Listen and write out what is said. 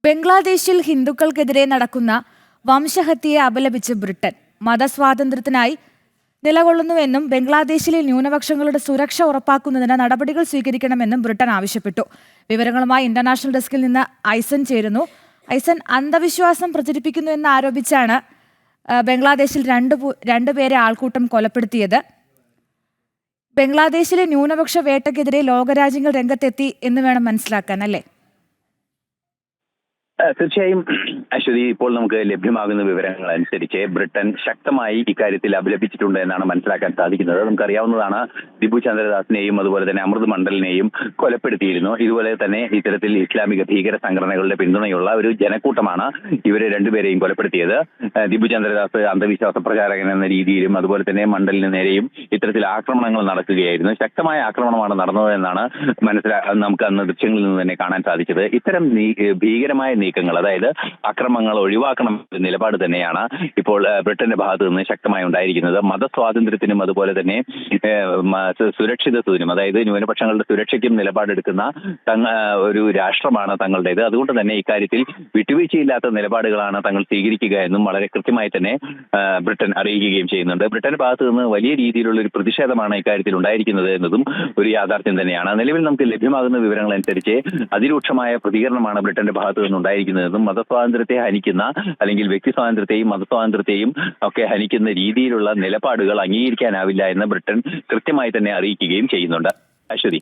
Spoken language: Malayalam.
ബംഗ്ലാദേശിൽ ഹിന്ദുക്കൾക്കെതിരെ നടക്കുന്ന വംശഹത്യയെ അപലപിച്ച് ബ്രിട്ടൻ മതസ്വാതന്ത്ര്യത്തിനായി നിലകൊള്ളുന്നുവെന്നും ബംഗ്ലാദേശിലെ ന്യൂനപക്ഷങ്ങളുടെ സുരക്ഷ ഉറപ്പാക്കുന്നതിന് നടപടികൾ സ്വീകരിക്കണമെന്നും ബ്രിട്ടൻ ആവശ്യപ്പെട്ടു. വിവരങ്ങളുമായി ഇന്റർനാഷണൽ ഡെസ്കിൽ നിന്ന് ഐസൻ ചേരുന്നു. ഐസൻ, അന്ധവിശ്വാസം പ്രചരിപ്പിക്കുന്നുവെന്ന് ആരോപിച്ചാണ് ബംഗ്ലാദേശിൽ രണ്ടുപേരെ ആൾക്കൂട്ടം കൊലപ്പെടുത്തിയത്. ബംഗ്ലാദേശിലെ ന്യൂനപക്ഷ വേട്ടയ്ക്കെതിരെ ലോകരാജ്യങ്ങൾ രംഗത്തെത്തി എന്ന് വേണം മനസ്സിലാക്കാൻ, അല്ലേ? തീർച്ചയായും അശ്വതി, ഇപ്പോൾ നമുക്ക് ലഭ്യമാകുന്ന വിവരങ്ങൾ അനുസരിച്ച് ബ്രിട്ടൻ ശക്തമായി ഇക്കാര്യത്തിൽ അപലപിച്ചിട്ടുണ്ട് എന്നാണ് മനസ്സിലാക്കാൻ സാധിക്കുന്നത്. നമുക്കറിയാവുന്നതാണ്, ദിബു ചന്ദ്രദാസിനെയും അതുപോലെ തന്നെ അമൃത് മണ്ഡലിനെയും കൊലപ്പെടുത്തിയിരുന്നു. ഇതുപോലെ തന്നെ ഇത്തരത്തിൽ ഇസ്ലാമിക ഭീകര സംഘടനകളുടെ പിന്തുണയുള്ള ഒരു ജനക്കൂട്ടമാണ് ഇവരെ രണ്ടുപേരെയും കൊലപ്പെടുത്തിയത്. ദിബു ചന്ദ്രദാസ് അന്ധവിശ്വാസ പ്രചാരകൻ എന്ന രീതിയിലും അതുപോലെ തന്നെ മണ്ഡലിന് നേരെയും ഇത്തരത്തിൽ ആക്രമണങ്ങൾ നടക്കുകയായിരുന്നു. ശക്തമായ ആക്രമണമാണ് നടന്നതെന്നാണ് നമുക്ക് അന്ന് ദൃശ്യങ്ങളിൽ നിന്ന് തന്നെ കാണാൻ സാധിച്ചത്. ഇത്തരം ഭീകരമായ നീക്കങ്ങൾ, അതായത് അക്രമങ്ങൾ ഒഴിവാക്കണം എന്ന നിലപാട് തന്നെയാണ് ഇപ്പോൾ ബ്രിട്ടന്റെ ഭാഗത്ത് നിന്ന് ശക്തമായി ഉണ്ടായിരിക്കുന്നത്. മതസ്വാതന്ത്ര്യത്തിനും അതുപോലെ തന്നെ സുരക്ഷിതത്വത്തിനും, അതായത് ന്യൂനപക്ഷങ്ങളുടെ സുരക്ഷയ്ക്കും നിലപാടെടുക്കുന്ന ഒരു രാഷ്ട്രമാണ് തങ്ങളുടേത്. അതുകൊണ്ട് തന്നെ ഇക്കാര്യത്തിൽ വിട്ടുവീഴ്ചയില്ലാത്ത നിലപാടുകളാണ് തങ്ങൾ സ്വീകരിക്കുക എന്നും വളരെ കൃത്യമായി തന്നെ ബ്രിട്ടൻ അറിയിക്കുകയും ചെയ്യുന്നുണ്ട്. ബ്രിട്ടന്റെ ഭാഗത്ത് നിന്ന് വലിയ രീതിയിലുള്ള ഒരു പ്രതിഷേധമാണ് ഇക്കാര്യത്തിൽ ഉണ്ടായിരിക്കുന്നത് എന്നതും ഒരു യാഥാർത്ഥ്യം തന്നെയാണ്. നിലവിൽ നമുക്ക് ലഭ്യമാകുന്ന വിവരങ്ങൾ അനുസരിച്ച് അതിരൂക്ഷമായ പ്രതികരണമാണ് ബ്രിട്ടന്റെ ഭാഗത്ത് നിന്നുണ്ടായിരിക്കുന്നതെന്നും മതസ്വാതന്ത്ര്യത്തെ ഹനിക്കുന്ന, അല്ലെങ്കിൽ വ്യക്തി സ്വാതന്ത്ര്യത്തെയും മതസ്വാതന്ത്ര്യത്തെയും ഒക്കെ ഹനിക്കുന്ന രീതിയിലുള്ള നിലപാടുകൾ അംഗീകരിക്കാനാവില്ല എന്ന് ബ്രിട്ടൻ കൃത്യമായി തന്നെ അറിയിക്കുകയും ചെയ്യുന്നുണ്ട്. അശ്വതി.